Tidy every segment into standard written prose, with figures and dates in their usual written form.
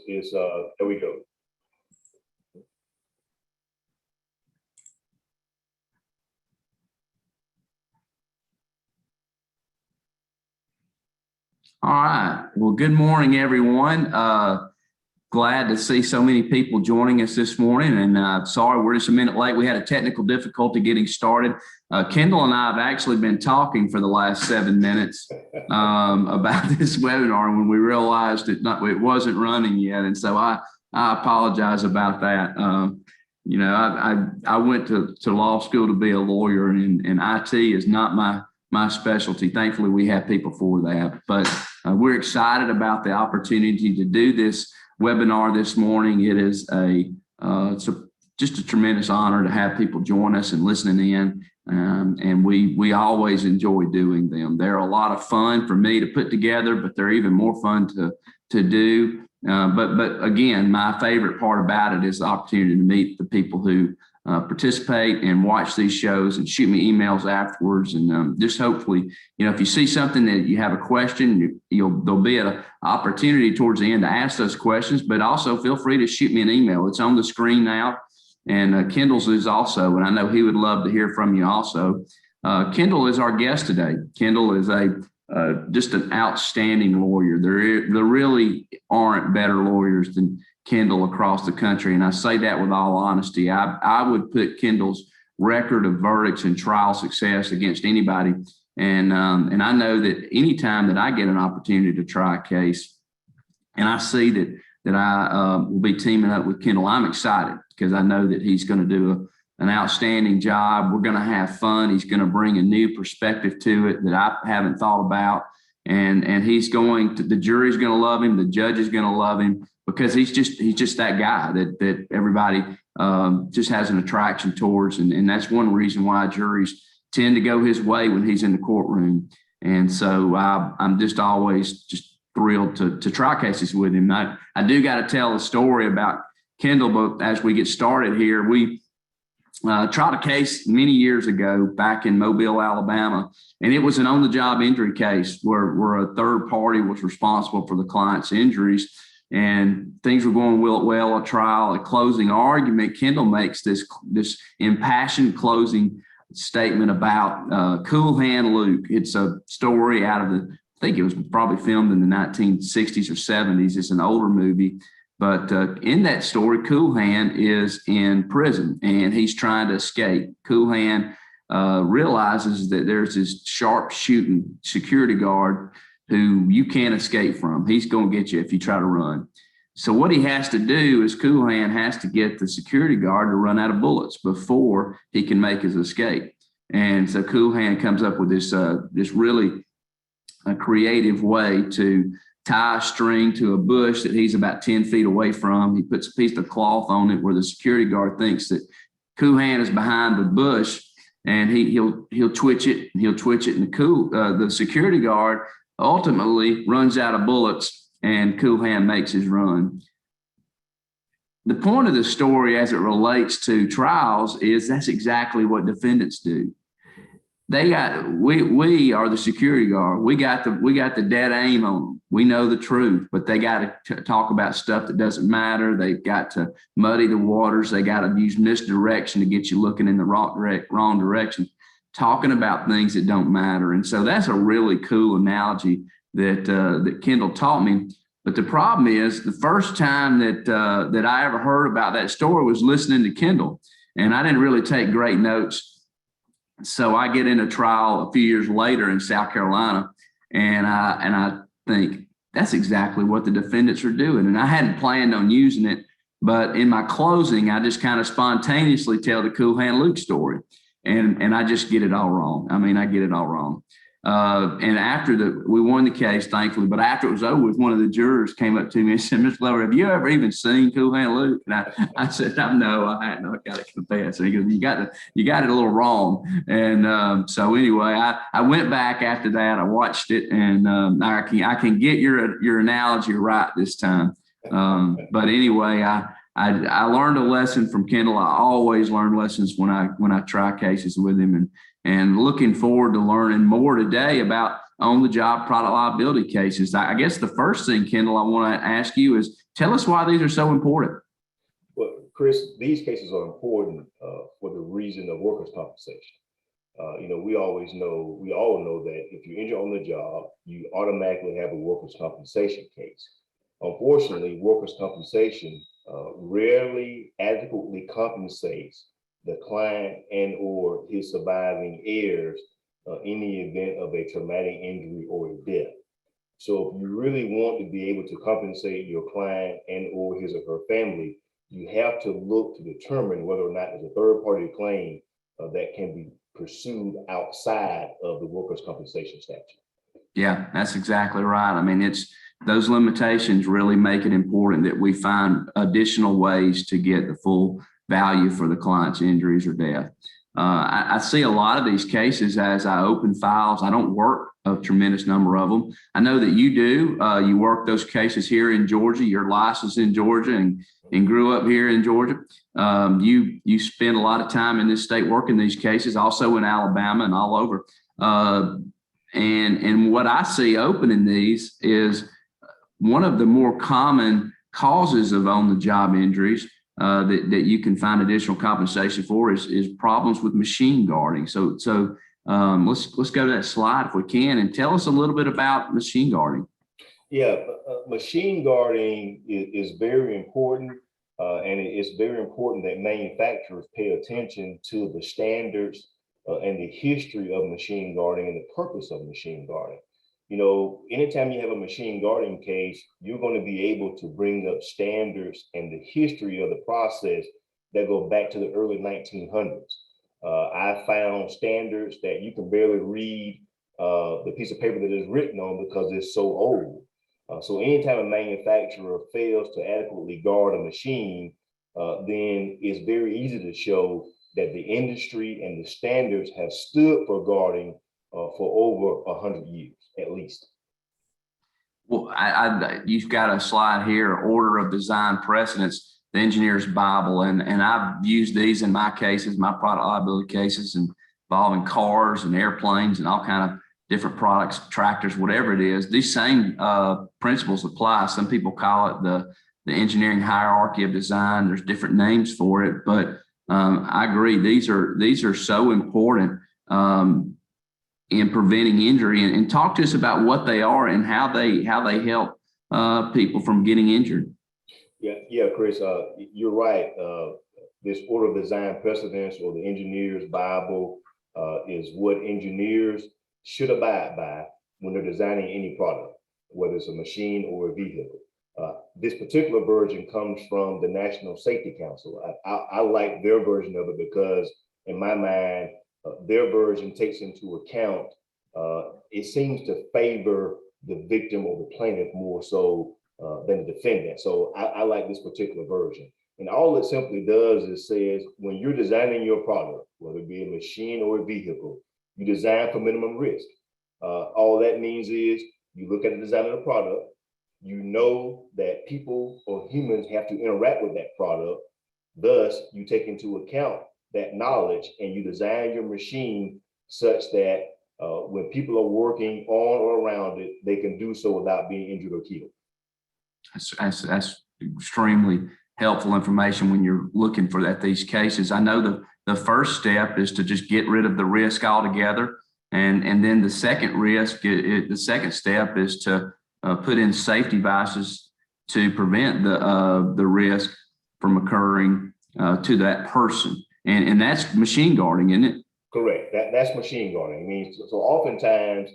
is there we go. All right. Well, good morning, everyone. Glad to see so many people joining us this morning. And sorry, we're just a minute late. We had a technical difficulty getting started. Kendall and I have actually been talking for the last 7 minutes about this webinar when we realized it wasn't running yet. And so I apologize about that. You know, I went to law school to be a lawyer, and IT is not my specialty. Thankfully, we have people for that. But we're excited about the opportunity to do this webinar this morning. It is just a tremendous honor to have people join us and listening in. And we always enjoy doing them. They're a lot of fun for me to put together, but they're even more fun to do. But again, my favorite part about it is the opportunity to meet the people who participate and watch these shows and shoot me emails afterwards. And just hopefully, you know, if you see something that you have a question, there'll be an opportunity towards the end to ask those questions, but also feel free to shoot me an email. It's on the screen now. And Kendall's is also, and I know he would love to hear from you also. Kendall is our guest today. Kendall is just an outstanding lawyer. There really aren't better lawyers than Kendall across the country. And I say that with all honesty. I would put Kendall's record of verdicts and trial success against anybody. And I know that anytime that I get an opportunity to try a case and I see that I will be teaming up with Kendall, I'm excited because I know that he's going to do an outstanding job. We're going to have fun. He's going to bring a new perspective to it that I haven't thought about. And the jury's going to love him. The judge is going to love him because he's just that guy that everybody just has an attraction towards. And that's one reason why juries tend to go his way when he's in the courtroom. And so I'm just always just thrilled to try cases with him. I do got to tell a story about Kendall, but as we get started here, we tried a case many years ago back in Mobile, Alabama, and it was an on-the-job injury case where a third party was responsible for the client's injuries, and things were going well at trial. At closing argument, Kendall makes this impassioned closing statement about Cool Hand Luke. It's a story out of I think it was probably filmed in the 1960s or 70s. It's an older movie. But in that story, Cool Hand is in prison and he's trying to escape. Cool Hand realizes that there's this sharp shooting security guard who you can't escape from. He's going to get you if you try to run. So what he has to do is Cool Hand has to get the security guard to run out of bullets before he can make his escape. And so Cool Hand comes up with this really creative way to tie a string to a bush that he's about 10 feet away from. He puts a piece of cloth on it where the security guard thinks that Cool Hand is behind the bush, and he'll twitch it, and the security guard ultimately runs out of bullets, and Cool Hand makes his run. The point of the story as it relates to trials is that's exactly what defendants do. We are the security guard. We got the dead aim on them. We know the truth, but they got to talk about stuff that doesn't matter. They've got to muddy the waters. They got to use misdirection to get you looking in the wrong direction, talking about things that don't matter. And so that's a really cool analogy that Kendall taught me. But the problem is the first time that I ever heard about that story was listening to Kendall, and I didn't really take great notes. So I get in a trial a few years later in South Carolina, and I think that's exactly what the defendants are doing. And I hadn't planned on using it, but in my closing, I just kind of spontaneously tell the Cool Hand Luke story, and I just get it all wrong. I mean, I get it all wrong. And after we won the case, thankfully, but after it was over with, one of the jurors came up to me and said, "Mr. Lover, have you ever even seen Cool Hand Luke?" And I said, "No, I hadn't. I got to confess." And he goes, "You got it a little wrong." And so anyway, I went back after that. I watched it, and I can get your analogy right this time. But anyway, I learned a lesson from Kendall. I always learn lessons when I try cases with him, and looking forward to learning more today about on-the-job product liability cases. I guess the first thing, Kendall, I want to ask you is Tell us why these are so important. Well, Chris, these cases are important for the reason of workers' compensation. We all know that if you're injured on the job, you automatically have a workers' compensation case. Unfortunately, workers' compensation rarely adequately compensates the client and or his surviving heirs in the event of a traumatic injury or a death. So if you really want to be able to compensate your client and or his or her family, you have to look to determine whether or not there's a third party claim that can be pursued outside of the workers' compensation statute. Yeah, that's exactly right. I mean, it's those limitations really make it important that we find additional ways to get the full value for the client's injuries or death. I see a lot of these cases as I open files. I don't work a tremendous number of them. I know that you do. You work those cases here in Georgia. You're licensed in Georgia and grew up here in Georgia. You spend a lot of time in this state working these cases, also in Alabama and all over. And what I see opening these is one of the more common causes of on-the-job injuries that you can find additional compensation for is problems with machine guarding. So let's go to that slide if we can and tell us a little bit about machine guarding. Yeah, machine guarding is very important, and it's very important that manufacturers pay attention to the standards and the history of machine guarding and the purpose of machine guarding. Anytime you have a machine guarding case, you're going to be able to bring up standards and the history of the process that go back to the early 1900s. I found standards that you can barely read the piece of paper that is written on because it's so old. So anytime a manufacturer fails to adequately guard a machine, then it's very easy to show that the industry and the standards have stood for guarding for over 100 years, at least. Well, you've got a slide here, order of design precedence, the engineer's Bible, and I've used these in my cases, my product liability cases involving cars and airplanes and all kind of different products, tractors, whatever it is. These same principles apply. Some people call it the engineering hierarchy of design. There's different names for it, but I agree. These are so important in preventing injury, and talk to us about what they are and how they help people from getting injured. Yeah, Chris, you're right. This order of design precedence or the engineer's Bible is what engineers should abide by when they're designing any product, whether it's a machine or a vehicle. This particular version comes from the National Safety Council. I like their version of it because, in my mind, their version takes into account, it seems to favor the victim or the plaintiff more so than the defendant. So I like this particular version. And all it simply does is says, when you're designing your product, whether it be a machine or a vehicle, you design for minimum risk. All that means is you look at the design of the product, you know that people or humans have to interact with that product. Thus, you take into account that knowledge and you design your machine such that when people are working on or around it, they can do so without being injured or killed. That's extremely helpful information when you're looking for these cases. I know the first step is to just get rid of the risk altogether. And then the second the second step is to put in safety devices to prevent the risk from occurring to that person. And that's machine guarding, isn't it? Correct. That's machine guarding. I mean, so oftentimes,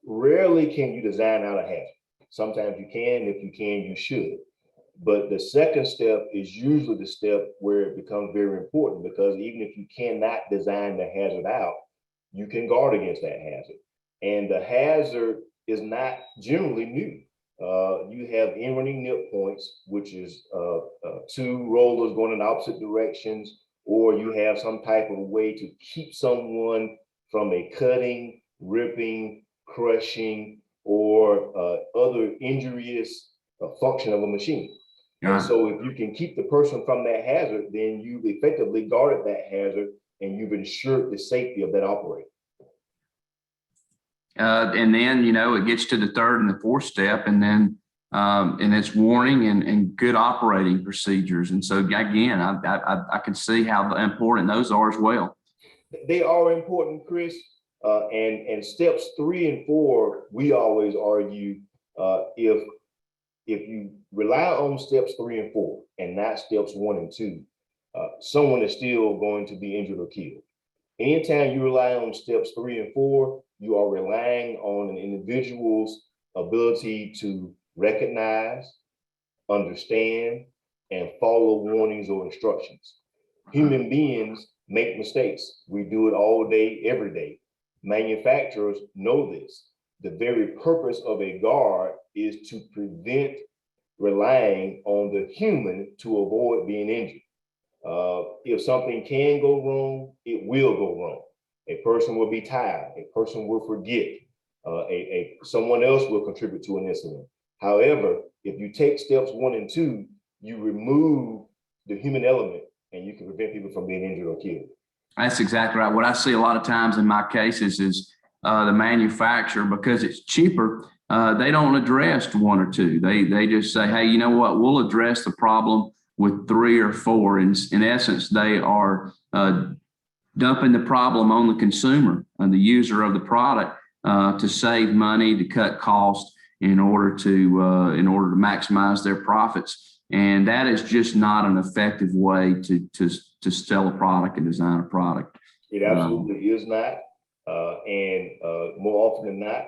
rarely can you design out a hazard. Sometimes you can. If you can, you should. But the second step is usually the step where it becomes very important, because even if you cannot design the hazard out, you can guard against that hazard. And the hazard is not generally new. You have in-running nip points, which is two rollers going in opposite directions, or you have some type of way to keep someone from a cutting, ripping, crushing, or other injurious function of a machine. And so if you can keep the person from that hazard, then you've effectively guarded that hazard and you've ensured the safety of that operator. And then, it gets to the third and the fourth step, and then and it's warning and good operating procedures. And so again, I can see how important those are as well. They are important, Chris. And steps 3 and 4, we always argue, if you rely on steps 3 and 4 and not steps 1 and 2, someone is still going to be injured or killed. Anytime you rely on steps 3 and 4, you are relying on an individual's ability to recognize, understand, and follow warnings or instructions. Human beings make mistakes. We do it all day, every day. Manufacturers know this. The very purpose of a guard is to prevent relying on the human to avoid being injured. If something can go wrong, it will go wrong. A person will be tired. A person will forget. Someone else will contribute to an incident. However, if you take steps 1 and 2, you remove the human element and you can prevent people from being injured or killed. That's exactly right. What I see a lot of times in my cases is the manufacturer, because it's cheaper, they don't address 1 or 2. They just say, hey, you know what? We'll address the problem with 3 or 4. In essence, they are dumping the problem on the consumer and the user of the product to save money, to cut costs in order to maximize their profits. And that is just not an effective way to sell a product and design a product. It absolutely is not. And more often than not,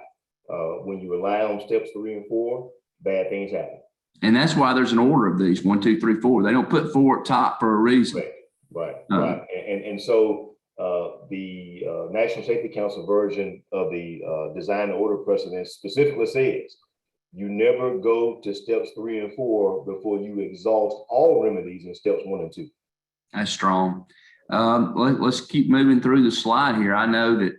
when you rely on steps 3 and 4, bad things happen. And that's why there's an order of these 1, 2, 3, 4. They don't put 4 at top for a reason. Right. And so the National Safety Council version of the design and order precedent specifically says you never go to steps 3 and 4 before you exhaust all remedies in steps 1 and 2. That's strong. Let's keep moving through the slide here. I know that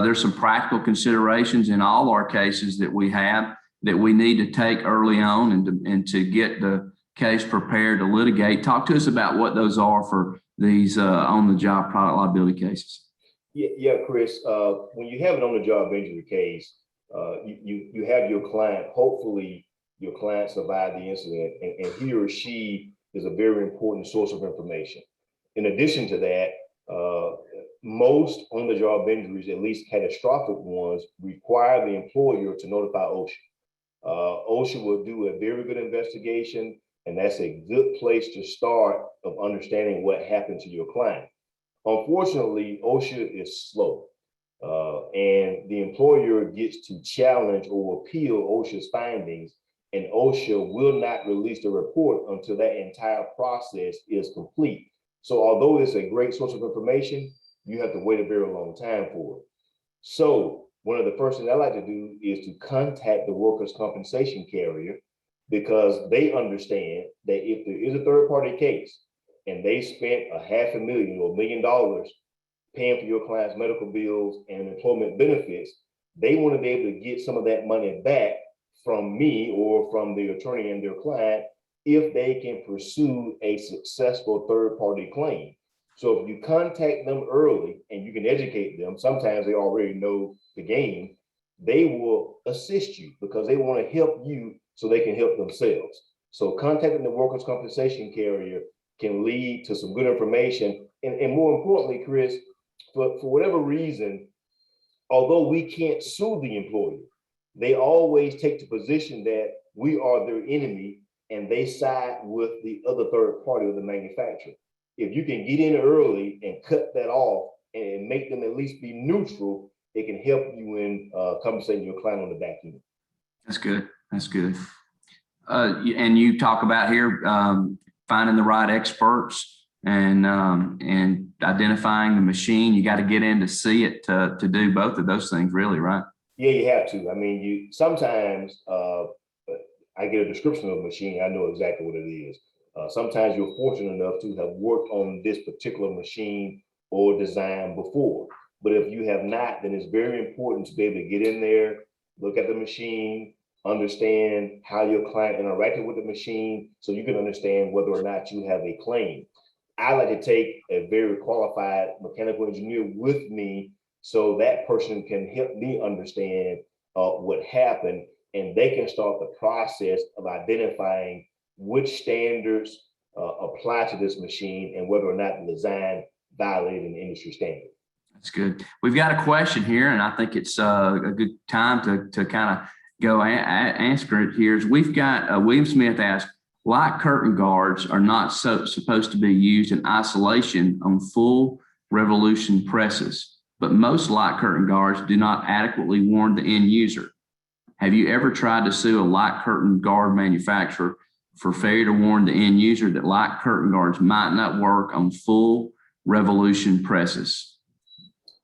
there's some practical considerations in all our cases that we have that we need to take early on and to get the case prepared to litigate. Talk to us about what those are for these on-the-job product liability cases. Yeah, Chris. When you have an on-the-job injury case, you have your client. Hopefully, your client survived the incident, and he or she is a very important source of information. In addition to that, most on-the-job injuries, at least catastrophic ones, require the employer to notify OSHA. OSHA will do a very good investigation, and that's a good place to start of understanding what happened to your client. Unfortunately, OSHA is slow, and the employer gets to challenge or appeal OSHA's findings, and OSHA will not release the report until that entire process is complete. So although it's a great source of information, you have to wait a very long time for it. So one of the first things I like to do is to contact the workers' compensation carrier, because they understand that if there is a third-party case and they spent $500,000 or $1 million paying for your client's medical bills and employment benefits, they want to be able to get some of that money back from me or from the attorney and their client if they can pursue a successful third-party claim. So if you contact them early and you can educate them, sometimes they already know the game, they will assist you because they want to help you so they can help themselves. So contacting the workers' compensation carrier can lead to some good information. And more importantly, Chris, for whatever reason, although we can't sue the employer, they always take the position that we are their enemy and they side with the other third party or the manufacturer. If you can get in early and cut that off and make them at least be neutral, it can help you in compensating your client on the back end. That's good. That's good. And you talk about here finding the right experts and identifying the machine. You got to get in to see it to do both of those things, really, right? Yeah, you have to. I mean, you sometimes I get a description of a machine, I know exactly what it is. Sometimes you're fortunate enough to have worked on this particular machine or design before. But if you have not, then it's very important to be able to get in there, look at the machine, understand how your client interacted with the machine so you can understand whether or not you have a claim. I like to take a very qualified mechanical engineer with me so that person can help me understand what happened. and they can start the process of identifying which standards apply to this machine and whether or not the design violated an industry standard. That's good. We've got a question here, and I think it's a good time to kind of go answer it here. We've got William Smith asked, light curtain guards are not supposed to be used in isolation on full revolution presses, but most light curtain guards do not adequately warn the end user. Have you ever tried to sue a light curtain guard manufacturer for failure to warn the end user that light curtain guards might not work on full revolution presses?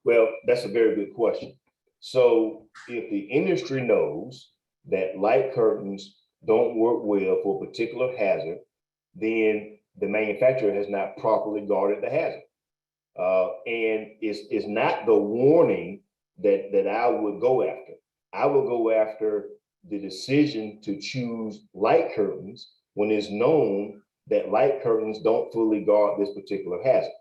Well, that's a very good question. So if the industry knows that light curtains don't work well for a particular hazard, then the manufacturer has not properly guarded the hazard. And it's not the warning that I would go after. I will go after the decision to choose light curtains when it's known that light curtains don't fully guard this particular hazard.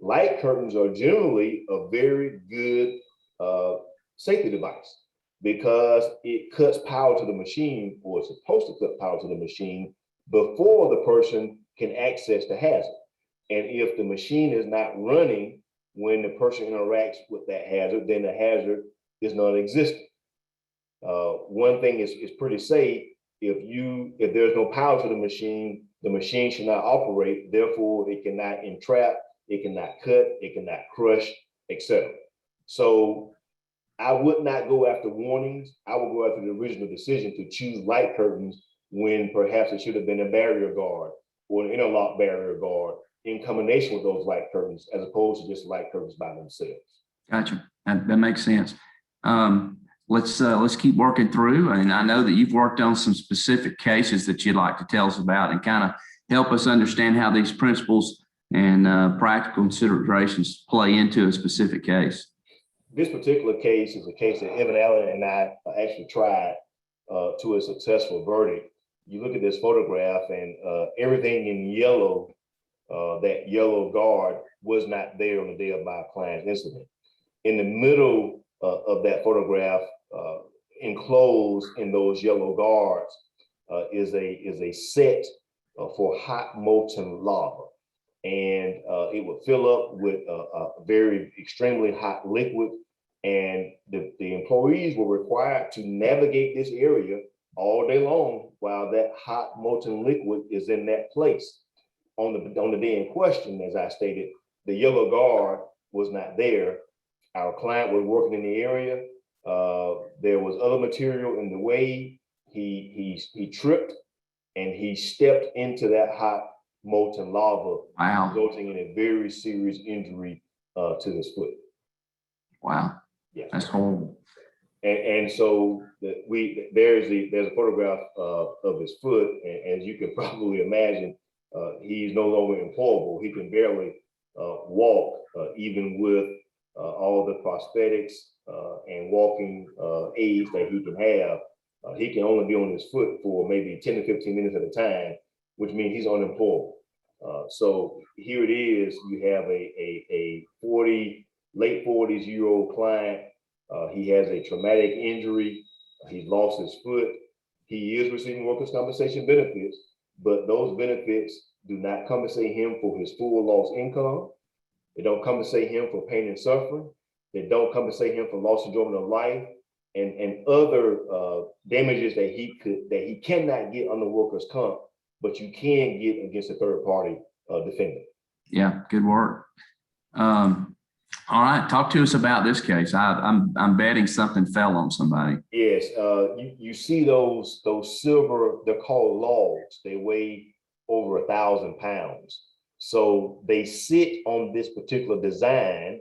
Light curtains are generally a very good safety device because it cuts power to the machine, or it's supposed to cut power to the machine before the person can access the hazard. And if the machine is not running when the person interacts with that hazard, then the hazard is non-existent. One thing is pretty safe. If there's no power to the machine should not operate. Therefore, it cannot entrap, it cannot cut, it cannot crush, etc. So I would not go after warnings. I would go after the original decision to choose light curtains when perhaps it should have been a barrier guard or an interlock barrier guard in combination with those light curtains, as opposed to just light curtains by themselves. Gotcha. That makes sense. Let's keep working through. And I know that you've worked on some specific cases that you'd like to tell us about and kind of help us understand how these principles and practical considerations play into a specific case. This particular case is a case that Evan Allen and I actually tried to a successful verdict. You look at this photograph and everything in yellow, that yellow guard was not there on the day of my client's incident. In the middle of that photograph, enclosed in those yellow guards, is a set for hot molten lava. And it would fill up with a very extremely hot liquid. And the employees were required to navigate this area all day long while that hot molten liquid is in that place. On the day in question, as I stated, the yellow guard was not there. Our client was working in the area. There was other material in the way. He tripped and he stepped into that hot molten lava, wow, resulting in a very serious injury to his foot. Wow, yeah, that's horrible. And so there's a photograph of his foot, and as you can probably imagine, he's no longer employable. He can barely walk, even with all the prosthetics and walking aids that he can have. He can only be on his foot for maybe 10 to 15 minutes at a time, which means he's unemployable. So here it is, you have a late 40s-year-old client. He has a traumatic injury. He's lost his foot. He is receiving workers' compensation benefits, but those benefits do not compensate him for his full lost income. They don't compensate him for pain and suffering. They don't compensate him for loss of enjoyment of life and other damages that he cannot get under workers' comp, but you can get against a third party defendant. Yeah, good work. All right, talk to us about this case. I'm betting something fell on somebody. Yes, you see those silver, they're called logs. They weigh over 1,000 pounds. So they sit on this particular design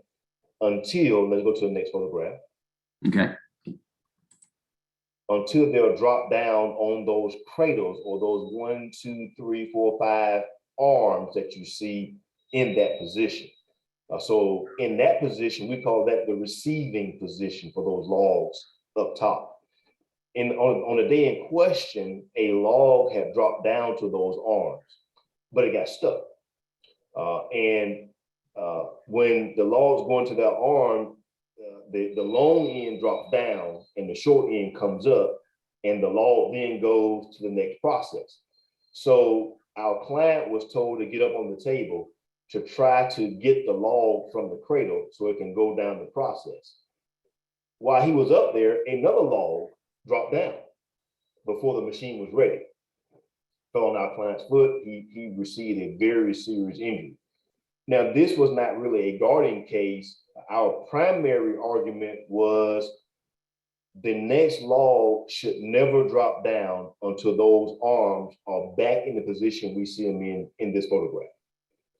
until, let's go to the next photograph. Okay. Until they'll drop down on those cradles or those 1, 2, 3, 4, 5 arms that you see in that position. So in that position, we call that the receiving position for those logs up top. On the day in question, a log had dropped down to those arms, but it got stuck. When the logs go into that arm, the long end drops down and the short end comes up. and the log then goes to the next process. So our client was told to get up on the table to try to get the log from the cradle so it can go down the process. While he was up there, another log dropped down before the machine was ready. Fell on our client's foot. He received a very serious injury. Now, this was not really a guarding case. Our primary argument was the next log should never drop down until those arms are back in the position we see them in this photograph.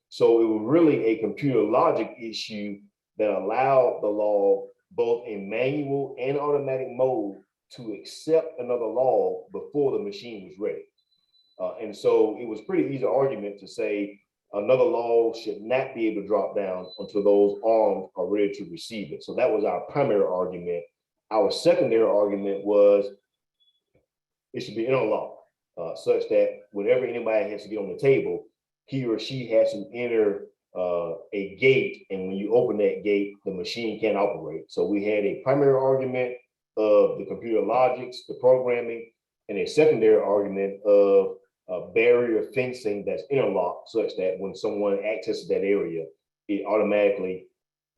So it was really a computer logic issue that allowed the log, both in manual and automatic mode, to accept another log before the machine was ready. And so it was pretty easy argument to say another log should not be able to drop down until those arms are ready to receive it. So that was our primary argument. Our secondary argument was it should be interlocked, such that whenever anybody has to get on the table, he or she has to enter a gate, and when you open that gate, the machine can't operate. So we had a primary argument of the computer logics, the programming, and a secondary argument of barrier fencing that's interlocked, such that when someone accesses that area, it automatically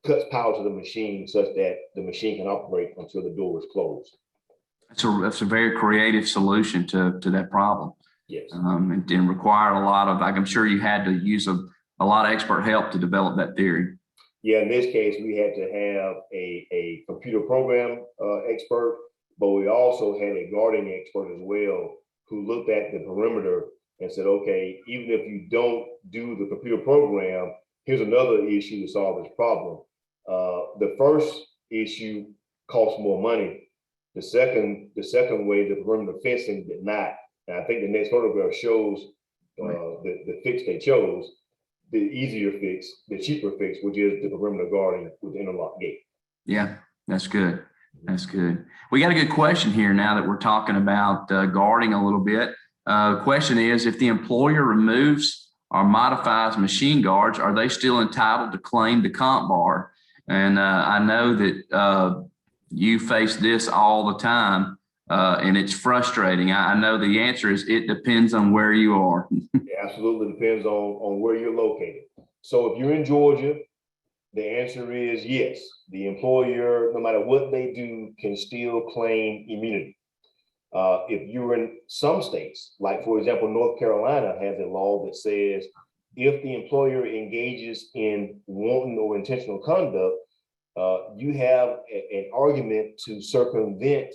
cuts power to the machine such that the machine can operate until the door is closed. That's a very creative solution to that problem. Yes. And required a lot of, I'm sure you had to use a lot of expert help to develop that theory. Yeah, in this case, we had to have a computer program expert, but we also had a guarding expert as well who looked at the perimeter and said, okay, even if you don't do the computer program, here's another issue to solve this problem. The first issue costs more money. The second way, the perimeter fencing, did not. And I think the next photograph shows the fix they chose, the easier fix, the cheaper fix, which is the perimeter guarding with the interlock gate. Yeah, that's good. That's good. We got a good question here now that we're talking about guarding a little bit. The question is, if the employer removes or modifies machine guards, are they still entitled to claim the comp bar? And I know that you face this all the time, and it's frustrating. I know the answer is it depends on where you are. It absolutely depends on where you're located. So if you're in Georgia, the answer is yes. The employer, no matter what they do, can still claim immunity. If you're in some states, like for example, North Carolina has a law that says if the employer engages in wanton or intentional conduct, you have an argument to circumvent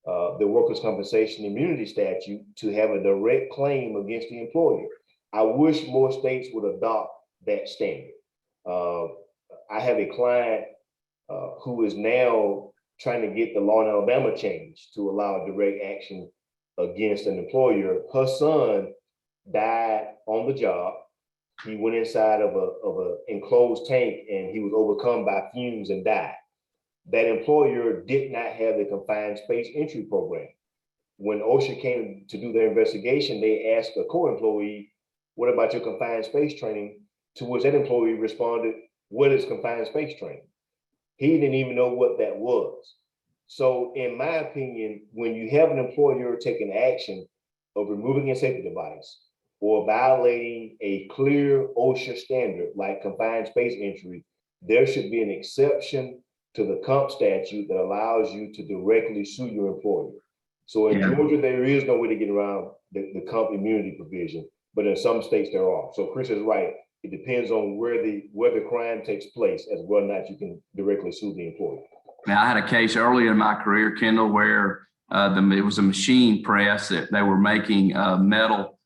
the workers' compensation immunity statute to have a direct claim against the employer. I wish more states would adopt that standard. I have a client who is now trying to get the law in Alabama changed to allow direct action against an employer. Her son died on the job. He went inside of a enclosed tank and he was overcome by fumes and died. That employer did not have a confined space entry program. When OSHA came to do their investigation, they asked a co-employee, what about your confined space training? To which that employee responded, what is confined space training? He didn't even know what that was. So in my opinion, when you have an employer taking action of removing a safety device or violating a clear OSHA standard like confined space entry, there should be an exception to the comp statute that allows you to directly sue your employer. So in Georgia, there is no way to get around the comp immunity provision, but in some states there are. So Chris is right. It depends on where the crime takes place as well, not you can directly sue the employer. Now, I had a case early in my career, Kendall, where it was a machine press that they were making metal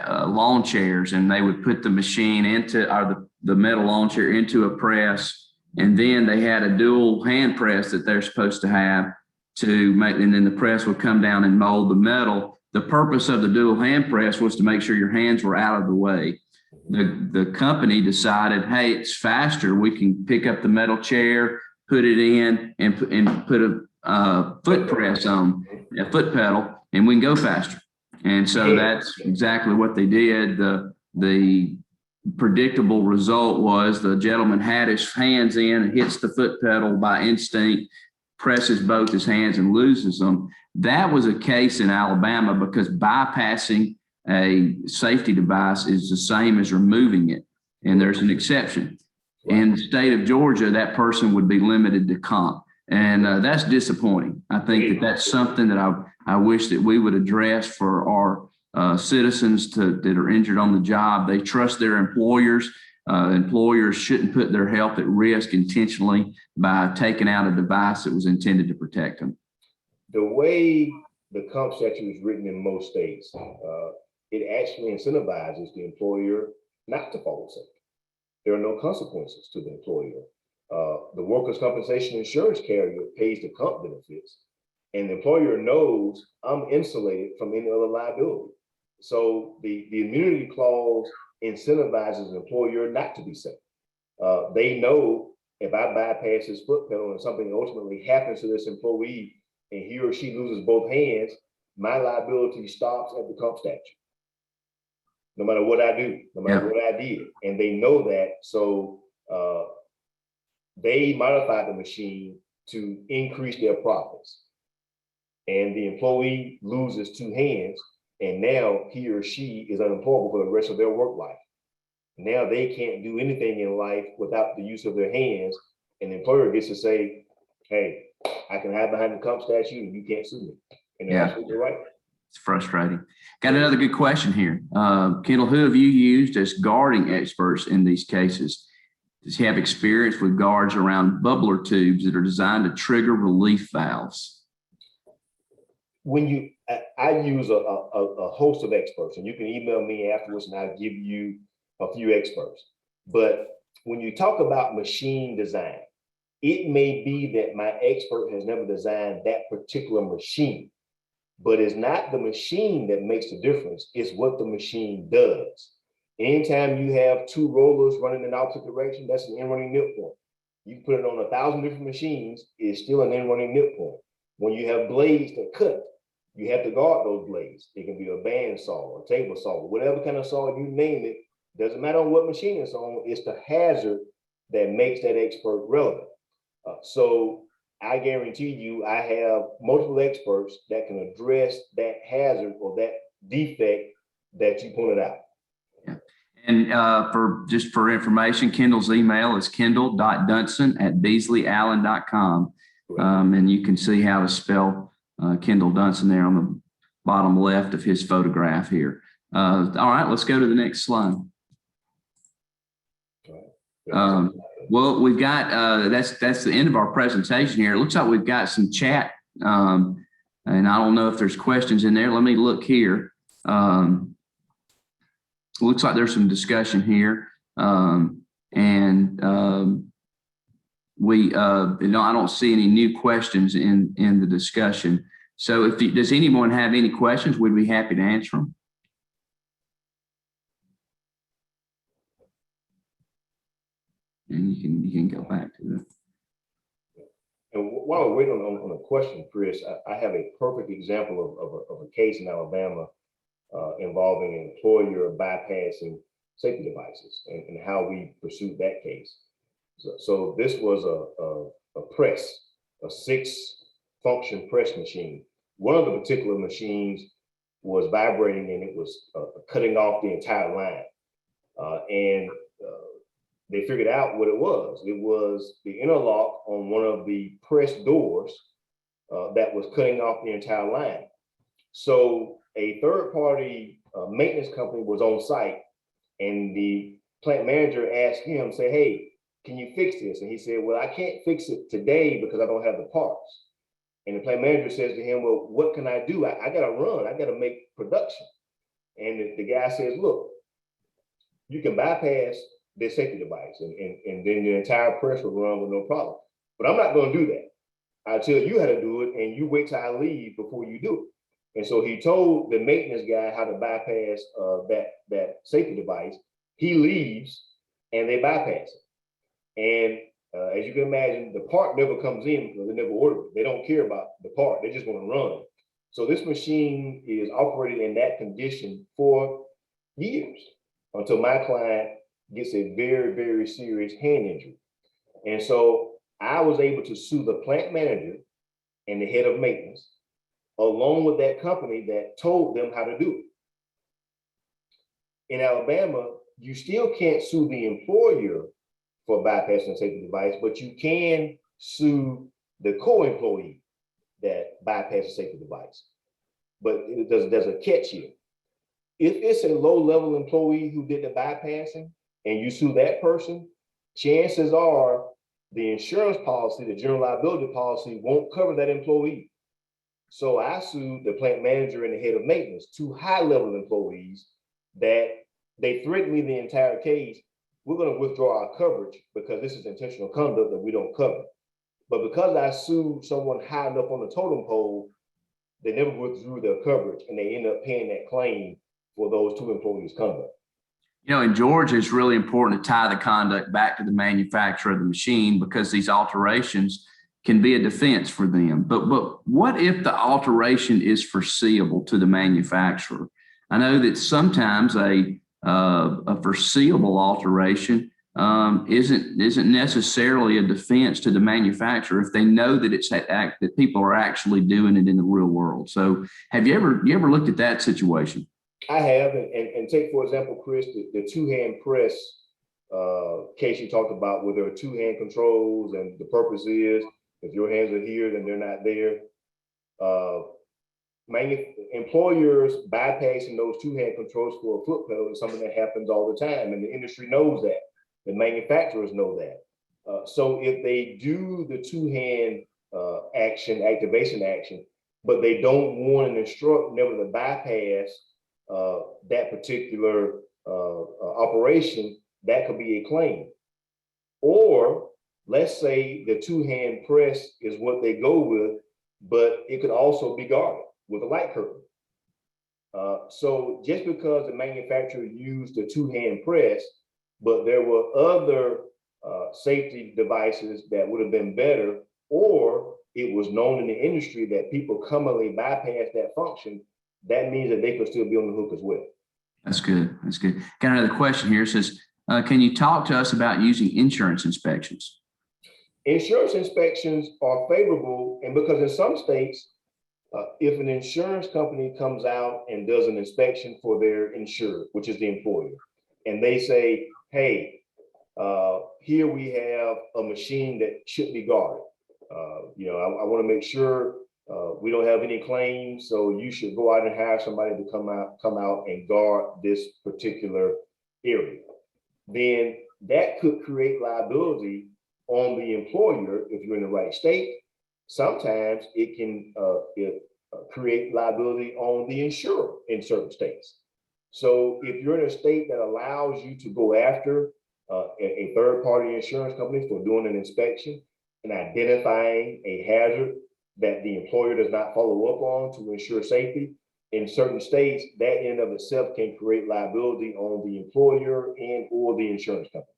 lawn chairs, and they would put the machine into, or the metal lawn chair into a press, and then they had a dual hand press that they're supposed to have to make, and then the press would come down and mold the metal. The purpose of the dual hand press was to make sure your hands were out of the way. The company decided, hey, it's faster. We can pick up the metal chair, put it in, and put a foot press on, a foot pedal, and we can go faster. And so that's exactly what they did. The predictable result was the gentleman had his hands in and hits the foot pedal by instinct, presses both his hands and loses them. That was a case in Alabama because bypassing a safety device is the same as removing it, and there's an exception. In the state of Georgia, that person would be limited to comp, and that's disappointing. I think that that's something that I wish that we would address for our citizens that are injured on the job. They trust their employers. Employers shouldn't put their health at risk intentionally by taking out a device that was intended to protect them. The way the comp statute is written in most states, it actually incentivizes the employer not to follow safety. There are no consequences to the employer. The workers' compensation insurance carrier pays the comp benefits, and the employer knows I'm insulated from any other liability. So the immunity clause incentivizes the employer not to be safe. They know if I bypass this foot pedal and something ultimately happens to this employee and he or she loses both hands, my liability stops at the comp statute. No matter what I do, no matter what I did. And they know that. So they modify the machine to increase their profits. And the employee loses two hands, and now he or she is unemployable for the rest of their work life. Now they can't do anything in life without the use of their hands. And the employer gets to say, hey, I can hide behind the comp statute and you can't sue me. And they're absolutely right. It's frustrating. Got another good question here. Kendall, who have you used as guarding experts in these cases? Does he have experience with guards around bubbler tubes that are designed to trigger relief valves? I use a host of experts, and you can email me afterwards and I'll give you a few experts. But when you talk about machine design, it may be that my expert has never designed that particular machine, but it's not the machine that makes the difference. It's what the machine does. Anytime you have two rollers running in opposite direction, that's an in-running nip point. You can put it on 1,000 different machines, it's still an in-running nip point. When you have blades that cut, you have to guard those blades. It can be a band saw, a table saw, whatever kind of saw you name it. Doesn't matter on what machine it's on, it's the hazard that makes that expert relevant. So I guarantee you, I have multiple experts that can address that hazard or that defect that you pointed out. Yeah. And for information, Kendall's email is kendall.dunson@beasleyallen.com. And you can see how to spell Kendall Dunson there on the bottom left of his photograph here. All right, let's go to the next slide. Well, we've got that's the end of our presentation here. It looks like we've got some chat, and I don't know if there's questions in there. Let me look here. Looks like there's some discussion here, and I don't see any new questions in the discussion. So, does anyone have any questions? We'd be happy to answer them. And you can go back to the. And while we're waiting on a question, Chris, I have a perfect example of a case in Alabama involving an employer bypassing safety devices and how we pursued that case. So this was a press, a 6-function press machine. One of the particular machines was vibrating and it was cutting off the entire line. And they figured out what it was. It was the interlock on one of the press doors that was cutting off the entire line. So a third-party maintenance company was on site, and the plant manager asked him, say, hey, can you fix this? And he said, well, I can't fix it today because I don't have the parts. And the plant manager says to him, well, what can I do? I got to run. I got to make production. And the guy says, look, you can bypass this safety device and then the entire press will run with no problem. But I'm not going to do that. I'll tell you how to do it, and you wait till I leave before you do it. And so he told the maintenance guy how to bypass that safety device. He leaves and they bypass it. And as you can imagine, the part never comes in because they never ordered it. They don't care about the part. They just want to run. So this machine is operated in that condition for years until my client gets a very, very serious hand injury. And so I was able to sue the plant manager and the head of maintenance, along with that company that told them how to do it. In Alabama, you still can't sue the employer for bypassing a safety device, but you can sue the co-employee that bypassed a safety device. But there's a catch here. If it's a low-level employee who did the bypassing and you sue that person, chances are the insurance policy, the general liability policy, won't cover that employee. So I sued the plant manager and the head of maintenance, two high-level employees, that they threatened me the entire case. We're going to withdraw our coverage because this is intentional conduct that we don't cover. But because I sued someone high enough on the totem pole, they never withdrew their coverage and they ended up paying that claim for those two employees' conduct. You know, in Georgia, it's really important to tie the conduct back to the manufacturer of the machine because these alterations can be a defense for them. But what if the alteration is foreseeable to the manufacturer? I know that sometimes a foreseeable alteration isn't necessarily a defense to the manufacturer if they know that it's that people are actually doing it in the real world. So have you ever looked at that situation? I have, and take, for example, Chris, the two-hand press case you talked about, where there are two-hand controls, and the purpose is if your hands are here, then they're not there. Employers bypassing those two-hand controls for a foot pedal is something that happens all the time, and the industry knows that. The manufacturers know that. So if they do the two-hand activation action, but they don't want an instructor never to bypass that particular operation, that could be a claim. Or let's say the two-hand press is what they go with, but it could also be guarded with a light curtain. So just because the manufacturer used the two-hand press, but there were other safety devices that would have been better, or it was known in the industry that people commonly bypass that function, that means that they could still be on the hook as well. That's good. That's good. Got another question here. It says, can you talk to us about using insurance inspections? Insurance inspections are favorable, and because in some states, if an insurance company comes out and does an inspection for their insured, which is the employer, and they say, hey, here we have a machine that should be guarded. I want to make sure we don't have any claims, so you should go out and hire somebody to come out and guard this particular area. Then that could create liability on the employer if you're in the right state. Sometimes it can create liability on the insurer in certain states. So if you're in a state that allows you to go after a third-party insurance company for doing an inspection and identifying a hazard that the employer does not follow up on to ensure safety, in certain states, that in and of itself can create liability on the employer and or the insurance company.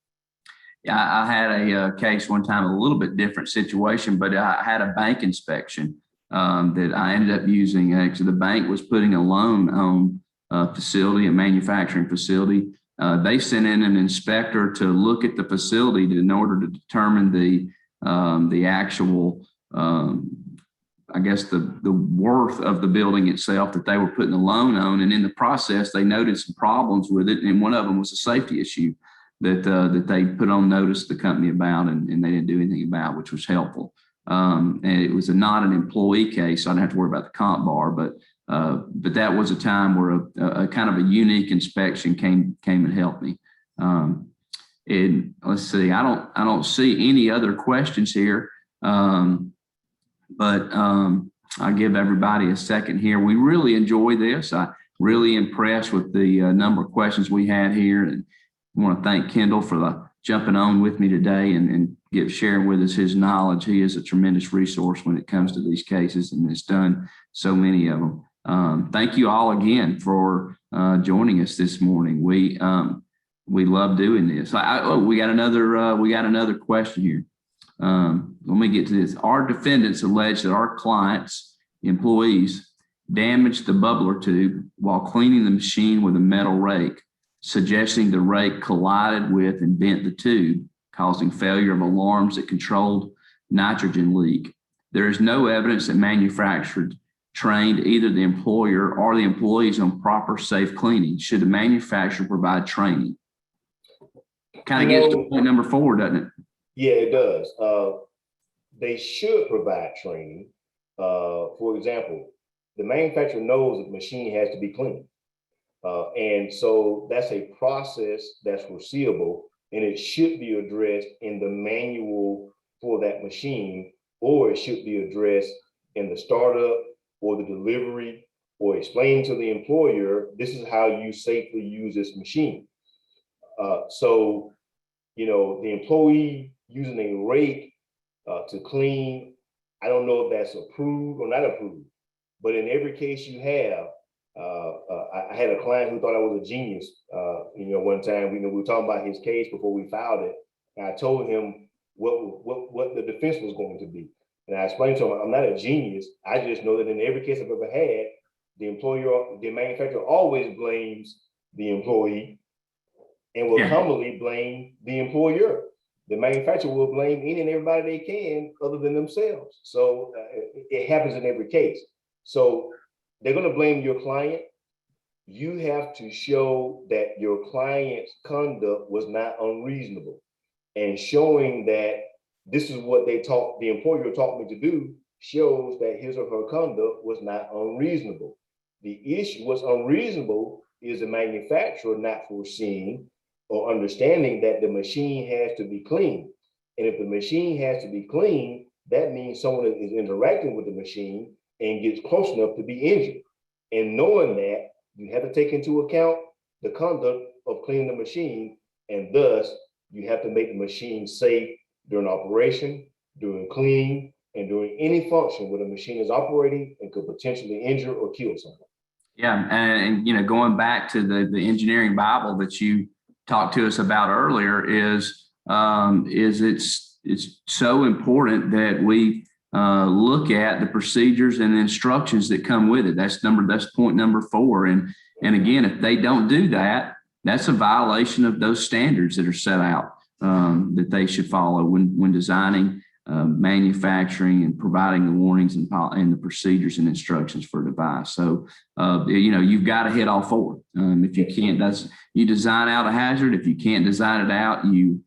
Yeah, I had a case one time, a little bit different situation, but I had a bank inspection that I ended up using. Actually, the bank was putting a loan on a facility, a manufacturing facility. They sent in an inspector to look at the facility in order to determine the actual, I guess, the worth of the building itself that they were putting the loan on. And in the process, they noted some problems with it. And one of them was a safety issue that they put on notice the company about, and they didn't do anything about, which was helpful. And it was not an employee case, so I didn't have to worry about the comp bar, but that was a time where a kind of a unique inspection came and helped me. And let's see, I don't see any other questions here. But I'll give everybody a second here. We really enjoy this. I really impressed with the number of questions we had here. And I want to thank Kendall for jumping on with me today and sharing with us his knowledge. He is a tremendous resource when it comes to these cases and has done so many of them. Thank you all again for joining us this morning. We love doing this. We got another question here. Let me get to this. Our defendants allege that our clients' employees damaged the bubbler tube while cleaning the machine with a metal rake, suggesting the rake collided with and bent the tube, causing failure of alarms that controlled nitrogen leak. there is no evidence that manufacturer trained either the employer or the employees on proper safe cleaning. Should the manufacturer provide training? Kind of gets to point number 4, doesn't it? Yeah, it does. They should provide training. For example, the manufacturer knows that the machine has to be clean. And so that's a process that's foreseeable, and it should be addressed in the manual for that machine, or it should be addressed in the startup or the delivery, or explain to the employer, this is how you safely use this machine. So, you know, the employee using a rake to clean, I don't know if that's approved or not approved, but in every case you have, I had a client who thought I was a genius. You know, one time we were talking about his case before we filed it, and I told him what the defense was going to be, and I explained to him, I'm not a genius. I just know that in every case I've ever had, the manufacturer always blames the employee, and will commonly blame the employer. The manufacturer will blame any and everybody they can other than themselves. So it happens in every case. So they're going to blame your client. You have to show that your client's conduct was not unreasonable, and showing that this is what the employer taught me to do shows that his or her conduct was not unreasonable. The issue, what's unreasonable, is the manufacturer not foreseeing or understanding that the machine has to be clean. And if the machine has to be clean, that means someone is interacting with the machine and gets close enough to be injured. And knowing that, you have to take into account the conduct of cleaning the machine, and thus you have to make the machine safe during operation, during cleaning, and during any function where the machine is operating and could potentially injure or kill someone. Yeah, and you know, going back to the engineering Bible that you talked to us about earlier, is it's so important that we look at the procedures and the instructions that come with it. That's point number 4. And again, if they don't do that, that's a violation of those standards that are set out that they should follow when designing, manufacturing, and providing the warnings and the procedures and instructions for a device. So, you know, you've got to hit all 4. If you can't, you design out a hazard. If you can't design it out, you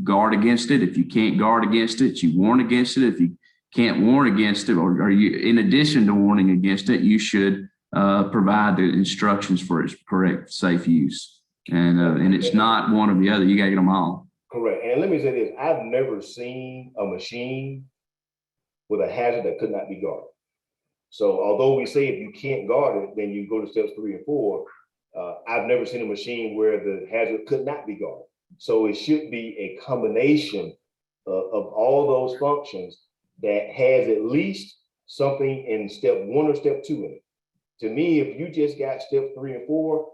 guard against it. If you can't guard against it, you warn against it. If you can't warn against it, or you, in addition to warning against it, you should provide the instructions for its correct, safe use. And it's not one or the other. You got to get them all. Correct. And let me say this: I've never seen a machine with a hazard that could not be guarded. So although we say if you can't guard it, then you go to steps 3 and 4, I've never seen a machine where the hazard could not be guarded. So it should be a combination of all those functions that has at least something in step 1 or step 2 in it. To me, if you just got step 3 and 4,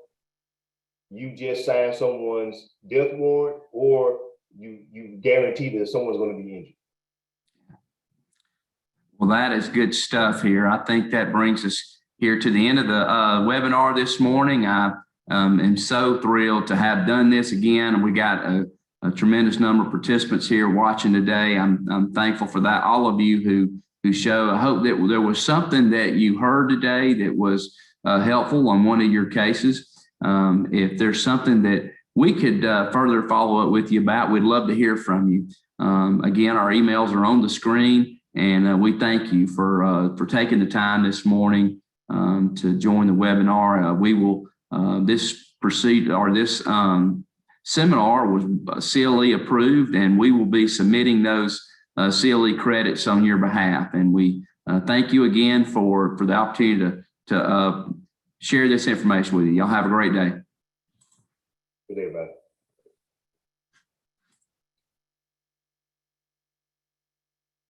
you just signed someone's death warrant, or you guarantee that someone's going to be injured. Well, that is good stuff here. I think that brings us here to the end of the webinar this morning. I am so thrilled to have done this again. We got a tremendous number of participants here watching today. I'm thankful for that. All of you who show. I hope that there was something that you heard today that was helpful on one of your cases. If there's something that we could further follow up with you about, we'd love to hear from you. Again, our emails are on the screen, and we thank you for taking the time this morning to join the webinar. We will this seminar was CLE approved, and we will be submitting those CLE credits on your behalf. And we thank you again for the opportunity to share this information with you. Y'all have a great day. Good day, everybody.